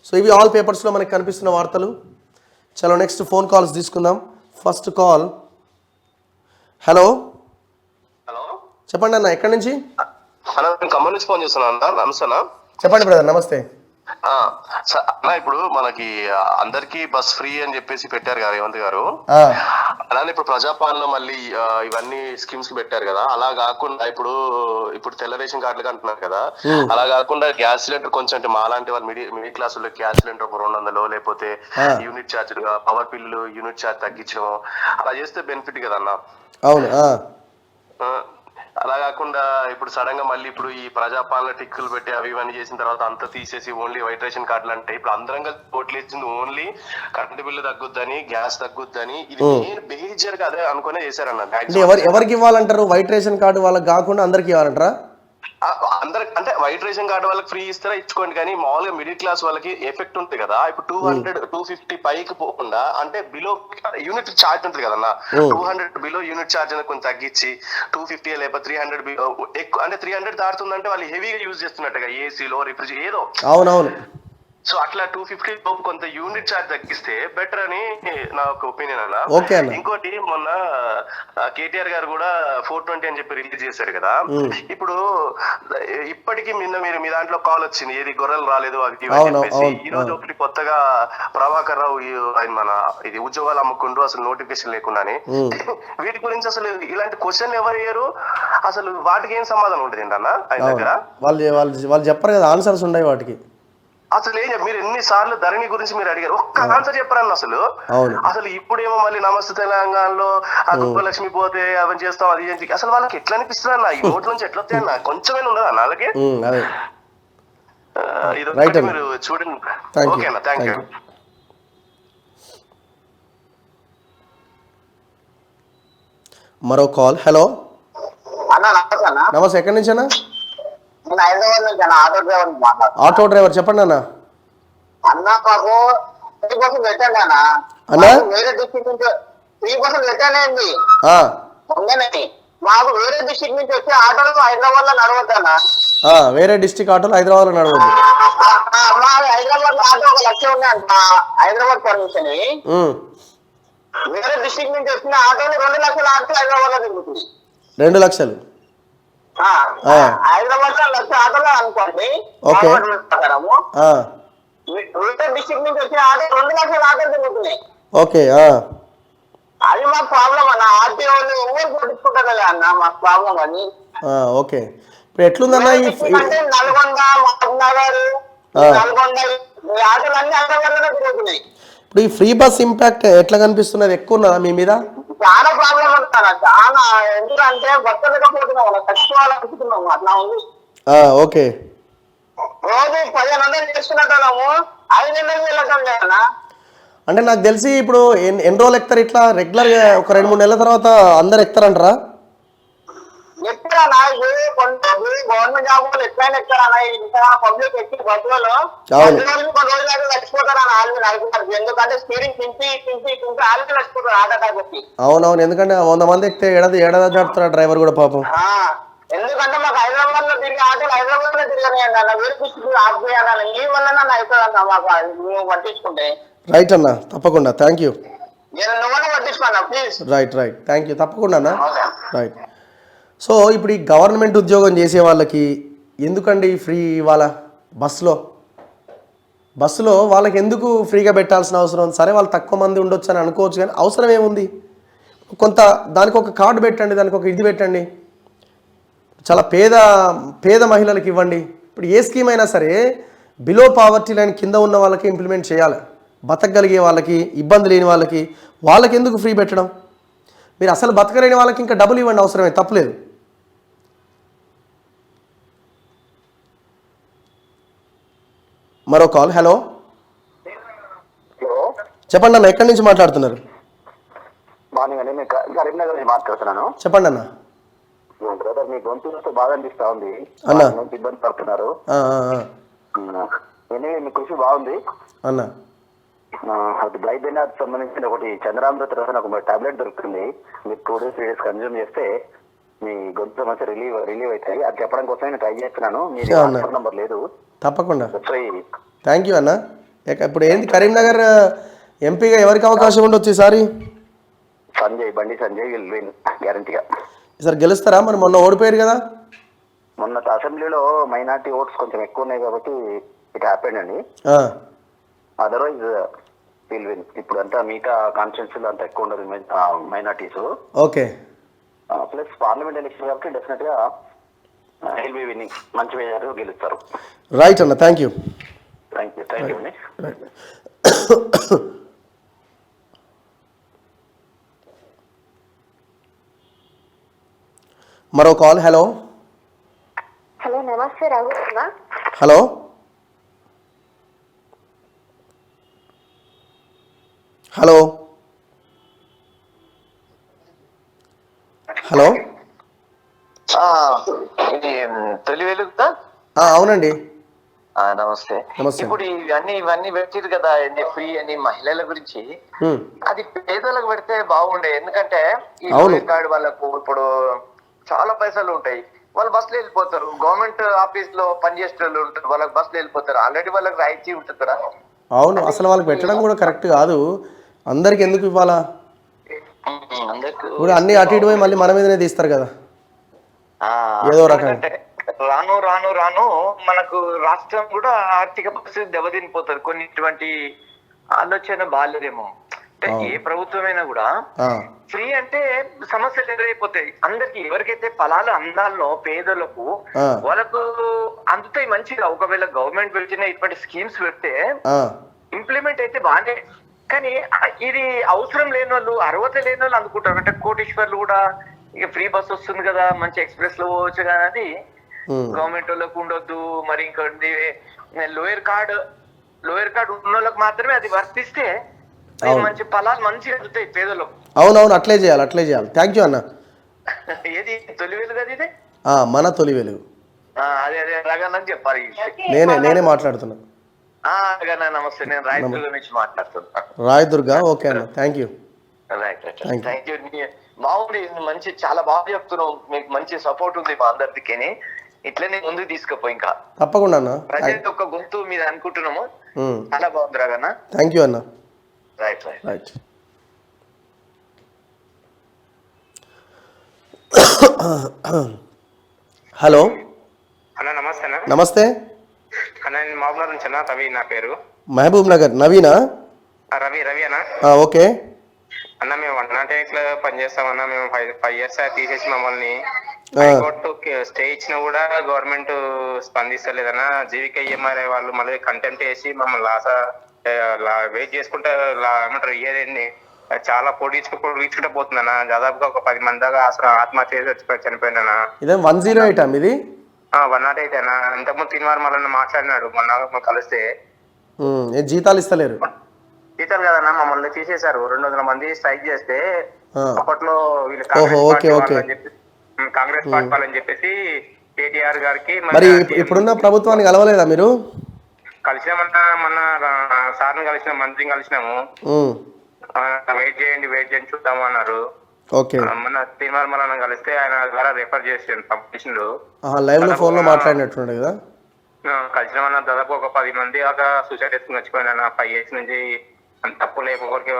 So ఇవి all పేపర్స్లో మనకి కనిపిస్తున్న వార్తలు. చలో నెక్స్ట్ ఫోన్ కాల్స్ తీసుకుందాం. First call. హలో హలో, చెప్పండి అన్న, ఎక్కడి నుంచి? హలో, నేను ఖమ్మం నుంచి ఫోన్ చేస్తున్నాను అన్న. నమస్తే అన్న. చెప్పండి బ్రదర్. నమస్తే అన్న. ఇప్పుడు మనకి అందరికి బస్ ఫ్రీ అని చెప్పేసి పెట్టారు కదా రేవంత్ గారు. అలానే ఇప్పుడు ప్రజాపాలన మళ్ళీ ఇవన్నీ స్కీమ్స్ పెట్టారు కదా. అలా కాకుండా ఇప్పుడు తెల్ల రేషన్ కార్డులు అంటున్నారు కదా. అలా కాకుండా గ్యాస్ సిలిండర్ కొంచెం అంటే మాలాంటి వాళ్ళు మిడిల్ క్లాస్ వాళ్ళకి గ్యాస్ సిలిండర్ ఒక 200 లేకపోతే unit charge power bill unit charge తగ్గించడం అలా చేస్తే బెనిఫిట్ కదా అన్న. అవును. అలా కాకుండా ఇప్పుడు సడన్ గా మళ్ళీ ఇప్పుడు ఈ ప్రజాపాలన టిక్కులు పెట్టి అవి ఇవన్నీ చేసిన తర్వాత అంతా తీసేసి ఓన్లీ వైట్ రేషన్ కార్డులు అంటే ఇప్పుడు అందరం కలిసి ఓట్లు వేసింది ఓన్లీ కరెంట్ బిల్లు తగ్గుద్దని, గ్యాస్ తగ్గుద్దని. ఇది మేజర్ గా అదే అనుకునే చేశారన్న. ఎవరికి ఇవ్వాలంటారు? వైట్ రేషన్ కార్డు వాళ్ళకి కాకుండా అందరికి ఇవ్వాలంటారా? అందరికి అంటే వైట్ రేషన్ కార్డు వాళ్ళకి ఫ్రీ ఇస్తారా ఇచ్చుకోండి, కానీ మామూలుగా మిడిల్ క్లాస్ వాళ్ళకి ఎఫెక్ట్ ఉంటుంది కదా. ఇప్పుడు 200, 250 పైకి పోకుండా అంటే బిలో యూనిట్ ఛార్జ్ ఉంటుంది కదన్న. 200 బిలో యూనిట్ ఛార్జ్ అని కొంచెం తగ్గించి 250 లేకపోతే 300 ఎక్కువ అంటే 300 దాటుతుందంటే వాళ్ళు హెవీగా యూజ్ చేస్తున్నట్టుగా ఏసీలో రిఫ్రిజిరేటర్ ఏదో. అవునవును. సో అట్లా 250 లోపు కొంత యూనిట్ ఛార్జ్ తగ్గిస్తే బెటర్ అని నా ఒక ఒపీనియన్ అన్న. ఇంకోటి మొన్న కేటీఆర్ గారు కూడా 420 అని చెప్పి రిలీజ్ చేశారు కదా. ఇప్పుడు ఇప్పటికీ మీరు మీ దాంట్లో కాల్ వచ్చింది, ఏది గొర్రెలు రాలేదు అది చెప్పేసి. ఈ రోజు ఒకటి కొత్తగా ప్రభాకర్ రావు ఆయన మన ఇది ఉద్యోగాలు అమ్ముకుంటూ అసలు నోటిఫికేషన్ లేకుండానే వీటి గురించి అసలు ఇలాంటి క్వశ్చన్ ఎవరు అయ్యారు, అసలు వాటికి ఏం సమాధానం ఉంటుంది ఏంటన్నా ఆయన దగ్గర? వాళ్ళు చెప్పరు కదా, ఆన్సర్స్ ఉన్నాయి వాటికి. అసలు మీరు ఎన్నిసార్లు ధరణి గురించి మీరు అడిగారు, ఒక్క ఆన్సర్ చెప్పరన్న. అసలు ఇప్పుడేమో మళ్ళీ నమస్తే తెలంగాణలో ఆ గృహలక్ష్మి పోతే అవన్నీ చేస్తాం అది ఏంటి, అసలు వాళ్ళకి ఎట్లా అనిపిస్తుంది అన్న? ఈ నోట్ల నుంచి ఎట్లా వస్తాయన్న? కొంచెమైనా ఉండదు అన్న వాళ్ళకి. ఇది మీరు చూడండి. ఓకే అన్న, థ్యాంక్ యూ. మరో కాల్. హలో నమస్తే, ఎక్కడి నుంచి అన్న? ఆటో డ్రైవర్, చెప్పండి అన్న. మాకు ఫ్రీ బస్సు పెట్టండి అన్న. వేరే డిస్ట్రిక్ట్ నుంచి ఫ్రీ బస్సు పెట్టండి. మాకు వేరే డిస్ట్రిక్ట్ నుంచి వచ్చే ఆటోలు హైదరాబాద్ లో నడవద్దన్నా. వేరే డిస్ట్రిక్ట్ ఆటోలు హైదరాబాద్ లో నడవద్దు. హైదరాబాద్ లో ఆటో 1 లక్ష ఉన్నాయంట హైదరాబాద్ పర్మిషన్. వేరే డిస్ట్రిక్ట్ నుంచి వచ్చిన ఆటోలు 2 లక్షల ఆటో హైదరాబాద్ లో తిరుగుతుంది. 2 లక్షలు హైదరాబాద్ లో 1 లక్ష ఆటోలో అనుకోండి. డిస్ట్రిక్ట్ నుంచి వచ్చిన ఆటో 2 లక్షల ఆటోలు తిరుగుతున్నాయి. ఓకే, అది మాకు ప్రాబ్లం అన్న. ఆర్టీఓ ఎవరు పట్టించుకుంటారు కదా అన్న, మాకు ప్రాబ్లం అని. ఓకే, ఇప్పుడు ఎట్లుందన్న అంటే నల్గొండ, మహబూబ్నగర్, నల్గొండ ఆటోలు అన్ని హైదరాబాద్ లోనే తిరుగుతున్నాయి. ఇప్పుడు ఈ ఫ్రీ బస్ ఇంపాక్ట్ ఎట్లా కనిపిస్తున్నది? ఎక్కువ ఉన్నదా మీ మీద? చాలా ప్రాబ్లం ఉంటాను, చాలా. ఎందుకంటే బతకలేకపోతున్నాం, కష్టపడాలనుకుంటున్నాము. అట్లా ఉంది. ఓకే, రోజు 1500 చేసుకున్నట్టు 500 వెళ్ళటం లేదన్నా. అంటే నాకు తెలిసి ఇప్పుడు ఎన్ని రోజులు ఎక్కుతారు ఇట్లా రెగ్యులర్ గా? ఒక 2-3 నెలల తర్వాత అందరు ఎక్కుతారంటారా? ఎక్కడన్నా గవర్నమెంట్ జాబ్ వాళ్ళు ఎట్లయినా ఎక్కడన్నా ఇంకా పబ్లిక్ ఎక్కి బస్సులలో కొన్ని రోజులు చచ్చిపోతారని ఆల్రెడీ అనుకుంటారు. ఎందుకంటే స్పీడింగ్ పించి ఆల్రెడీ చచ్చిపోతారు హార్ట్ అటాక్ వచ్చి. అవునవును, ఎందుకంటే 100 మంది ఎక్కితే ఏడాది జాడుతారు డ్రైవర్ కూడా పాపం. ఎందుకంటే మాకు హైదరాబాద్ లో తిరిగి ఆటోలు హైదరాబాద్ లో తిరగనియండి అన్న. వేరే డిస్ట్రిక్ట్ ఆఫ్ చేయాలి. మీ వల్ల అవుతుందన్న మాకు మేము పట్టించుకుంటే. రైట్ అన్న, తప్పకుండా. Thank you. నువ్వు పట్టించుకున్నా ప్లీజ్. రైట్, థ్యాంక్ యూ, తప్పకుండా అన్న. రైట్. సో ఇప్పుడు ఈ గవర్నమెంట్ ఉద్యోగం చేసే వాళ్ళకి ఎందుకండి ఫ్రీ ఇవాళ? బస్సులో వాళ్ళకి ఎందుకు ఫ్రీగా పెట్టాల్సిన అవసరం? సరే వాళ్ళు తక్కువ మంది ఉండొచ్చు అని అనుకోవచ్చు, కానీ అవసరం ఏముంది? కొంత దానికి ఒక కార్డు పెట్టండి, దానికి ఒక ఇది పెట్టండి. చాలా పేద మహిళలకు ఇవ్వండి. ఇప్పుడు ఏ స్కీమ్ అయినా సరే బిలో పావర్టీ లైన్ కింద ఉన్న వాళ్ళకి ఇంప్లిమెంట్ చేయాలి. బతకగలిగే వాళ్ళకి, ఇబ్బంది లేని వాళ్ళకి ఎందుకు ఫ్రీ పెట్టడం? మీరు అసలు బతకలేని వాళ్ళకి ఇంకా డబ్బులు ఇవ్వండి, అవసరమే, తప్పలేదు. మరో కాల్. హలో చెప్పండి అన్న, ఎక్కడి నుంచి మాట్లాడుతున్నారు? కరీంనగర్ నుంచి మాట్లాడుతున్నాను. చెప్పండి అన్న. బ్రదర్, మీ గొంతు బాగా అనిపిస్తా ఉంది. ఇబ్బంది పడుతున్నారు. మీ కృషి బాగుంది అన్న. బ్లైబెనార్ సంబంధించిన ఒకటి చంద్రామృత రోజున ఒక టాబ్లెట్ దొరుకుతుంది. మీరు 2 days 3 days కన్జ్యూమ్ చేస్తే మీ గొంతు మంచి రిలీవ్ అవుతాయి. అది చెప్పడం కోసం నేను ట్రై చేస్తున్నాను. మీరు నంబర్ లేదు. తప్పకుండా. థ్యాంక్ యూ అన్న. ఇప్పుడు ఏంది కరీంనగర్ ఎంపీగా ఎవరికి అవకాశం ఉండొచ్చు ఈసారి? బండి సంజయ్ విల్ గ్యారంటీగా. ఈసారి గెలుస్తారా? మరి మొన్న ఓడిపోయారు కదా. మొన్న అసెంబ్లీలో మైనార్టీ ఓట్స్ కొంచెం ఎక్కువ ఉన్నాయి కాబట్టి ఇట్ హ్యాపెండ్ అండి. Otherwise will win. ఇప్పుడు అంతా మిగతా కాన్స్టిట్యూన్సీలో అంత ఎక్కువ ఉండదు minorities. Okay. Plus parliament election కాబట్టి డెఫినెట్ గా విల్ బి విన్నింగ్. మంచి వేయారు, గెలుస్తారు. రైట్ అన్న, థ్యాంక్ యూ. థ్యాంక్ యూ అండి. మరో కాల్. హలో హలో, నమస్తే రఘు. హలో హలో హలో ఇది తొలి వెలుగుతా? అవునండి. నమస్తే. నమస్తే. ఇప్పుడు ఇవన్నీ పెట్టిరు కదా, ఫ్రీ అని మహిళల గురించి. అది పేదలకు పెడితే బాగుండే. ఎందుకంటే ఈ లోయర్ కార్డ్ వాళ్ళకు ఇప్పుడు చాలా పైసలు ఉంటాయి. వాళ్ళు బస్సులో వెళ్ళిపోతారు. గవర్నమెంట్ ఆఫీస్ లో పనిచేసే వాళ్ళు ఉంటారు, వాళ్ళకి బస్సులో వెళ్ళిపోతారు. ఆల్రెడీ వాళ్ళకి రాయితీ ఉంటుంది కదా. అవును, అసలు వాళ్ళకి పెట్టడం కూడా కరెక్ట్ కాదు. అందరికి ఎందుకు ఇవ్వాలా? ఇప్పుడు అన్ని అటు ఇటు మళ్ళీ మన మీదనే తీస్తారు కదా ఏదో రకంగా. రాను రాను రాను మనకు రాష్ట్రం కూడా ఆర్థిక పరిస్థితి దెబ్బతినిపోతుంది. కొన్ని ఇటువంటి ఆలోచన బాలేదేమో. అంటే ఏ ప్రభుత్వమైనా కూడా ఫ్రీ అంటే సమస్యలు ఎదురైపోతాయి అందరికి. ఎవరికైతే ఫలాలు అందాల్లో పేదలకు వాళ్ళకు అందుతాయి మంచిగా. ఒకవేళ గవర్నమెంట్ పెట్టిన ఇటువంటి స్కీమ్స్ పెడితే ఇంప్లిమెంట్ అయితే బాగానే. కానీ ఇది అవసరం లేని వాళ్ళు, అర్హత లేని వాళ్ళు అందుకుంటారు. అంటే కోటీశ్వర్లు కూడా ఇక ఫ్రీ బస్ వస్తుంది కదా, మంచి ఎక్స్ప్రెస్ లో పోవచ్చు కదా, అది గవర్నమెంట్ వాళ్ళకు ఉండొద్దు. మరి ఇంకోటి లోయర్ కార్డ్ ఉన్న వాళ్ళకి మాత్రమే అది వర్తిస్తే మంచి ఫలాలు మంచిగా అందుతాయి పేదలకు. అవునవును, అట్లే చేయాలి. థ్యాంక్ యూ అన్న. ఏది తొలి వెలుగు? అది ఇదే మన తొలి వెలుగు. అదే రగనని చెప్పాలి. నేనే మాట్లాడుతున్నా. నమస్తే, నేను రాయదుర్గ నుంచి మాట్లాడుతున్నా. రాయదుర్గ. ఓకే అన్న, థ్యాంక్ యూ. Thank you. బాగుంది, మంచి, చాలా బాగా చెప్తున్నావు. మీకు మంచి సపోర్ట్ ఉంది మా అందరికి. ఇట్లనే ముందుకు తీసుకుపోయి ఇంకా తప్పకుండా అన్న. ప్రజెంట్ ఒక గొంతు మీద అనుకుంటున్నాము. చాలా బాగుంది రాగన్న. థ్యాంక్ యూ అన్న. రైట్. హలో అన్న, నమస్తే అన్న. నమస్తే అన్న, నేను మహబూబ్ నుంచి అన్న. రవి నా పేరు. మహబూబ్ నగర్. నవీనా? రవి అన్న. ఓకే అన్న, మేము 108 లో పనిచేస్తామన్నా. మేము 5 years తీసేసి మమ్మల్ని హైకోర్టు స్టే ఇచ్చినా కూడా గవర్నమెంట్ స్పందిస్తలేదన్న. జీవికయ్యమారే వాళ్ళు మళ్ళీ కంటెంప్ట్ చేసి మమ్మల్ని వెయిట్ చేసుకుంటే ఏమంటారు ఇయ్యేదండి. చాలా పొడిచుకుంటూ పోతుందన్న. దాదాపుగా ఒక 10 మంది దాకా ఆత్మహత్య చేసి చనిపోయిందన్న. 108 ఇది 108 అన్న. ఇంతకుముందు తినవారు మళ్ళీ మాట్లాడినాడు మొన్న కలిస్తే. జీతాలు ఇస్తలేరు. జీతాలు కదన్నా, మమ్మల్ని తీసేశారు. 200 మంది స్ట్రైక్ చేస్తే అప్పట్లో వీళ్ళు కాంగ్రెస్ పార్టీ వాళ్ళని చెప్పేసి కేటీఆర్ గారికి మరి ఇప్పుడున్న ప్రభుత్వాన్ని కలవలేదా మీరు? కలిసినామన్నా. మొన్న సార్ని కలిసిన, మంత్రిని కలిసినాము. వెయిట్ చేయండి చూద్దాము అన్నారు. మొన్న తిరుమల కలిస్తే ఆయన ద్వారా రెఫర్ చేసి పంపించిండు. లైవ్ లో ఫోన్ లో మాట్లాడినట్టుండే కదా. కలిసినామన్నా. దాదాపు ఒక 10 మంది దాకా సూసైడ్ చేసుకుని వచ్చిపోయినా. 5 years నుంచి తప్పు లేకపోతే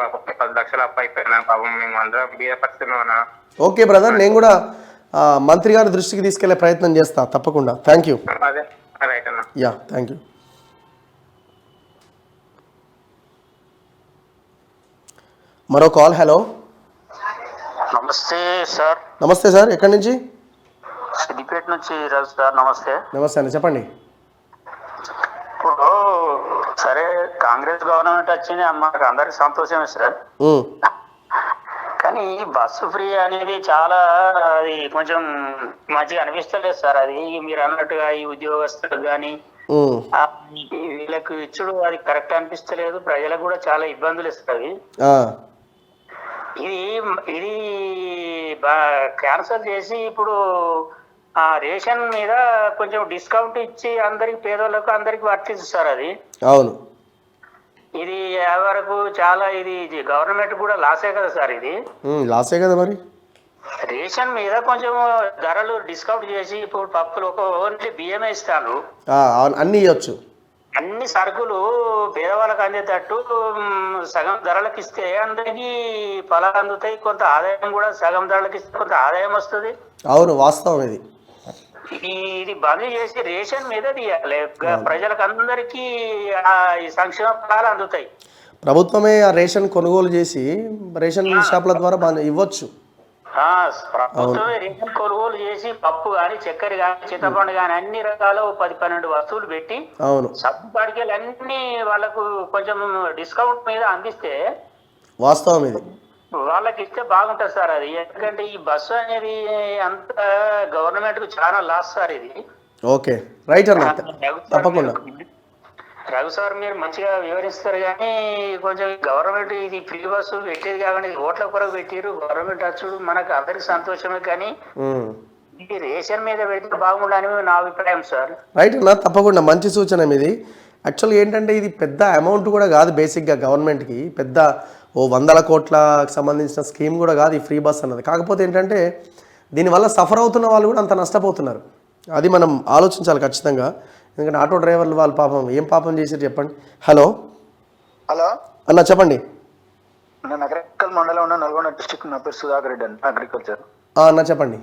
10 లక్షలు అప్పు అయిపోయినా. పాపం మేము అందరం బీద పరిస్థితుల్లో ఉన్నా. ఓకే బ్రదర్, నేను కూడా మంత్రి గారి దృష్టికి తీసుకెళ్లే ప్రయత్నం చేస్తా తప్పకుండా. Thank you. అదే రైట్ అన్న. Yeah, thank you. మరో కాల్. హలో నమస్తే సార్. నమస్తే సార్, ఎక్కడి నుంచి? సిద్దిపేట నుంచి రాజు సార్. నమస్తే. నమస్తే అండి, చెప్పండి. ఇప్పుడు సరే, కాంగ్రెస్ గవర్నమెంట్ వచ్చింది, మాకు అందరికి సంతోషమే సార్. కానీ బస్సు ఫ్రీ అనేది చాలా, అది కొంచెం మంచిగా అనిపిస్తలేదు సార్. అది మీరు అన్నట్టుగా ఈ ఉద్యోగస్తులకు కానీ వీళ్ళకు ఇచ్చుడు అది కరెక్ట్ అనిపిస్తలేదు. ప్రజలకు కూడా చాలా ఇబ్బందులు ఇస్తుంది. ఇది క్యాన్సల్ చేసి ఇప్పుడు ఆ రేషన్ మీద కొంచెం డిస్కౌంట్ ఇచ్చి అందరికి, పేదోళ్ళకు అందరికి వర్తిస్తారు. అది అవును, ఇది వరకు చాలా ఇది గవర్నమెంట్ కూడా లాసే కదా సార్. ఇది లాసే కదా. మరి రేషన్ మీద కొంచెం ధరలు డిస్కౌంట్ చేసి ఇప్పుడు పప్పులు ఓన్లీ బియ్యమే ఇస్తాను, అన్ని ఇవ్వచ్చు. అన్ని సరుకులు పేదవాళ్ళకి అందేటట్టు సగం ధరలకు ఇస్తే అందరికీ ఫలాలు అందుతాయి, కొంత ఆదాయం కూడా సగం ధరలకు ఇస్తే కొంత ఆదాయం వస్తుంది. అవును, వాస్తవం ఇది. ఇది బంద్ చేసి రేషన్ మీద తీయాలి, ప్రజలకు అందరికీ ఈ సంక్షేమ ఫలాలు అందుతాయి. ప్రభుత్వమే ఆ రేషన్ కొనుగోలు చేసి రేషన్ షాపుల ద్వారా ఇవ్వచ్చు. ప్రభుత్వమే రేషన్ కొనుగోలు చేసి పప్పు కానీ చక్కెర కానీ చింతపండు కానీ అన్ని రకాల 10-12 వస్తువులు పెట్టి అవును సబ్బు కాడికెళ్ళి అన్ని వాళ్ళకు కొంచెం డిస్కౌంట్ మీద అందిస్తే వాస్తవం ఇది, వాళ్ళకి ఇస్తే బాగుంటుంది సార్. అది ఎందుకంటే ఈ బస్సు అనేది అంత గవర్నమెంట్ కు చాలా లాస్ సార్ ఇది. ఓకే రైట్ అన్న, తప్పకుండా రఘు సార్ మీరు మంచిగా వివరిస్తారు, కానీ కొంచెం గవర్నమెంట్ ఇది ఫ్రీ బస్సు పెట్టేది కాకుండా ఓట్ల కొరకు పెట్టారు. గవర్నమెంట్ వచ్చుడు మనకు అందరికి సంతోషమే, కానీ ఇది రేషన్ మీద పెడితే బాగుండని నా అభిప్రాయం సార్. రైట్ అన్న, తప్పకుండా మంచి సూచన ఇది. యాక్చువల్గా ఏంటంటే ఇది పెద్ద అమౌంట్ కూడా కాదు, బేసిక్గా గవర్నమెంట్కి పెద్ద 100 కోట్లకు సంబంధించిన స్కీమ్ కూడా కాదు ఈ ఫ్రీ బస్ అన్నది. కాకపోతే ఏంటంటే దీనివల్ల సఫర్ అవుతున్న వాళ్ళు కూడా అంత నష్టపోతున్నారు, అది మనం ఆలోచించాలి ఖచ్చితంగా. ఎందుకంటే ఆటో డ్రైవర్లు వాళ్ళు పాపం ఏం పాపం చేశారు చెప్పండి. హలో హలో అన్న చెప్పండి. నేను అగ్రికల్చర్ మండలం ఉన్న నల్గొండ డిస్ట్రిక్ట్, నా పేరు సుధాకర్ రెడ్డి అండి, అగ్రికల్చర్. అన్న చెప్పండి.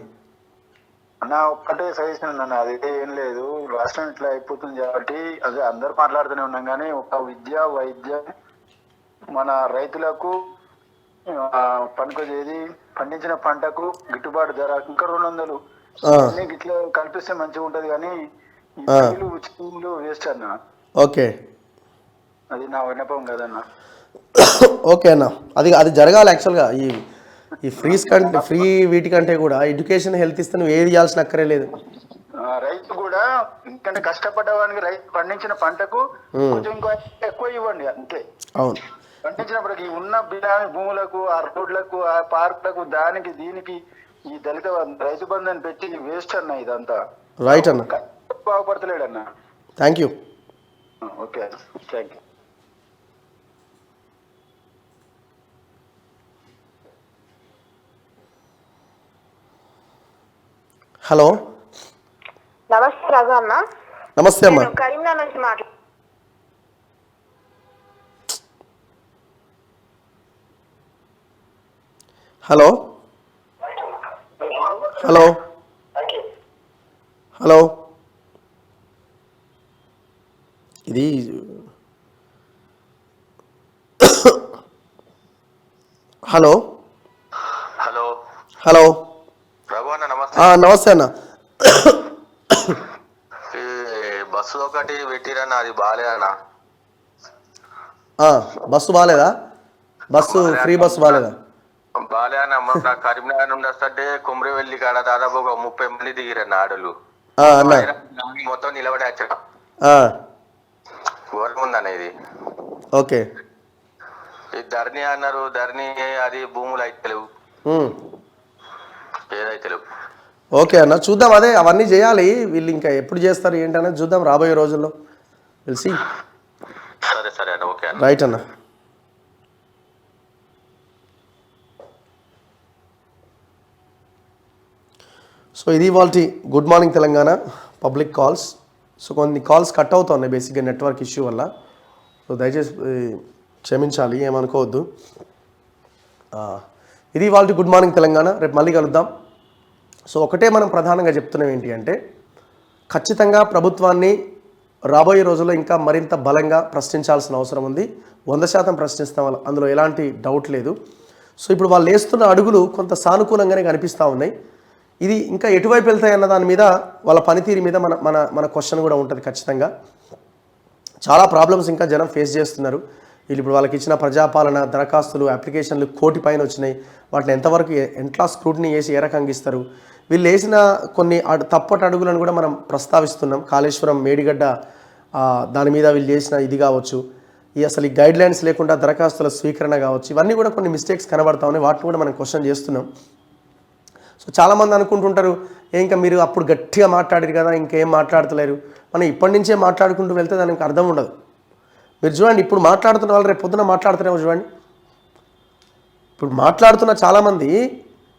అన్న ఒక్కటే సజెషన్ అన్న, అది ఏం లేదు, రాష్ట్రం ఇట్లా అయిపోతుంది కాబట్టి అదే అందరు మాట్లాడుతూనే ఉన్నాం, కానీ ఒక విద్య వైద్యం మన రైతులకు పనికొచ్చేది, పండించిన పంటకు గిట్టుబాటు ధర ఇంకా 200 ఇట్లా కల్పిస్తే మంచిగా ఉంటది, కానీ వేస్ట్ అన్న. ఓకే, అది నా విన్నపం కదన్న. ఓకే అన్న, అది జరగాలి. యాక్చువల్గా ఈ ఫ్రీ వీటికంటే కూడా ఎడ్యుకేషన్ హెల్త్ ఇస్తే నువ్వు ఏది చేయాల్సిన అక్కరే లేదు. రైతు కూడా ఎందుకంటే కష్టపడ్డవానికి రైతు పండించిన పంటకు కొంచెం ఇంకో ఎక్కువ ఇవ్వండి అంతే. అవును, పండించినప్పటికీ ఉన్న బినామీ భూములకు, ఆ రోడ్లకు, ఆ పార్కులకు, దానికి దీనికి ఈ దళిత రైతు బంధాన్ని పెట్టి వేస్ట్ అన్న. ఇదంతా రైట్ అన్న, బాగుపడతలేడు అన్న. Thank you. Okay, thank you. Hello నమస్తే రఘు అన్న. నమస్తే అమ్మా. కరీంనగర్ నుంచి మాట్లాడు. హలో హలో హలో, ఇది హలో హలో హలో రఘు అన్న నమస్తే. నమస్తే అన్న. బస్సు ఒకటి పెట్టిరన్న, అది బాగాలేదన్నా. బస్సు బాగాలేదా? బస్సు ఫ్రీ బస్సు బాగాలేదా? బాలే అన్న, కరీంనగర్ నుండి వస్తుంటే కుమ్రివెల్లి కాడ దాదాపు ఒక 30 మంది దిగిరన్న ఆడలు, మొత్తం నిలబడి వచ్చా. ఘోరం ఉందన్న ఇది. ఓకే, ఈ ధరణి అన్నారు, ధరణి అది భూములు అయితే లేవు, ఏదైతే లేవు. ఓకే అన్న, చూద్దాం. అదే అవన్నీ చేయాలి వీళ్ళు, ఇంకా ఎప్పుడు చేస్తారు ఏంటనేది చూద్దాం రాబోయే రోజుల్లో, తెలిసి. సరే సరే అన్న, ఓకే అన్న. రైట్ అన్న. సో ఇది వాళ్ళ good morning Telangana public calls. So కొన్ని కాల్స్ కట్ అవుతున్నాయి బేసిక్గా నెట్వర్క్ ఇష్యూ వల్ల, సో దయచేసి క్షమించాలి, ఏమనుకోవద్దు. ఇది వాళ్ళ గుడ్ మార్నింగ్ తెలంగాణ. రేపు మళ్ళీ కలుద్దాం. సో ఒకటే మనం ప్రధానంగా చెప్తున్నాం ఏంటి అంటే, ఖచ్చితంగా ప్రభుత్వాన్ని రాబోయే రోజుల్లో ఇంకా మరింత బలంగా ప్రశ్నించాల్సిన అవసరం ఉంది. 100% ప్రశ్నిస్తాం, అందులో ఎలాంటి డౌట్ లేదు. సో ఇప్పుడు వాళ్ళు వేస్తున్న అడుగులు కొంత సానుకూలంగానే కనిపిస్తూ ఉన్నాయి. ఇది ఇంకా ఎటువైపు వెళ్తాయి అన్న దాని మీద, వాళ్ళ పనితీరు మీద మన మన మన క్వశ్చన్ కూడా ఉంటుంది ఖచ్చితంగా. చాలా ప్రాబ్లమ్స్ ఇంకా జనం ఫేస్ చేస్తున్నారు. వీళ్ళు ఇప్పుడు వాళ్ళకి ఇచ్చిన ప్రజాపాలన దరఖాస్తులు, అప్లికేషన్లు 1 కోటి పైన వచ్చినాయి. వాటిని ఎంతవరకు ఎట్లా స్క్రూటినీ చేసి ఏ రకంగా ఇస్తారు? వీళ్ళు వేసిన కొన్ని తప్పటి అడుగులను కూడా మనం ప్రస్తావిస్తున్నాం. కాళేశ్వరం, మేడిగడ్డ, దాని మీద వీళ్ళు చేసిన ఇది కావచ్చు, అసలు ఈ గైడ్లైన్స్ లేకుండా దరఖాస్తుల స్వీకరణ కావచ్చు, ఇవన్నీ కూడా కొన్ని మిస్టేక్స్ కనబడతా ఉన్నాయి. వాటిని కూడా మనం క్వశ్చన్ చేస్తున్నాం. సో చాలామంది అనుకుంటుంటారు, ఇంకా మీరు అప్పుడు గట్టిగా మాట్లాడారు కదా, ఇంకేం మాట్లాడతలేరు. మనం ఇప్పటి నుంచే మాట్లాడుకుంటూ వెళ్తే దానికి అర్థం ఉండదు. మీరు చూడండి, ఇప్పుడు మాట్లాడుతున్న వాళ్ళు రేపు పొద్దున మాట్లాడుతున్నామో చూడండి. ఇప్పుడు మాట్లాడుతున్న చాలామంది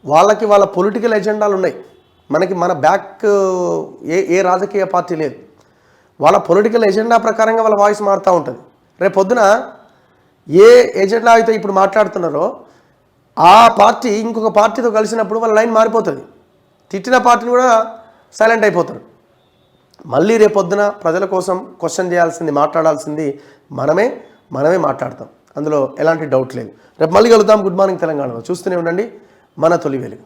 వాళ్ళకి వాళ్ళ పొలిటికల్ ఎజెండాలు ఉన్నాయి. మన బ్యాక్ ఏ రాజకీయ పార్టీ లేదు. వాళ్ళ పొలిటికల్ ఎజెండా ప్రకారంగా వాళ్ళ వాయిస్ మారుతూ ఉంటుంది. రేపు పొద్దున ఏ ఎజెండా అయితే ఇప్పుడు మాట్లాడుతున్నారో ఆ పార్టీ ఇంకొక పార్టీతో కలిసినప్పుడు వాళ్ళ లైన్ మారిపోతుంది. తిట్టిన పార్టీని కూడా సైలెంట్ అయిపోతారు. మళ్ళీ రేపు పొద్దున ప్రజల కోసం క్వశ్చన్ చేయాల్సింది, మాట్లాడాల్సింది మనమే మాట్లాడతాం. అందులో ఎలాంటి డౌట్ లేదు. రేపు మళ్ళీ కలుద్దాం. గుడ్ మార్నింగ్ తెలంగాణలో చూస్తూనే ఉండండి మన తొలి వెలుగు.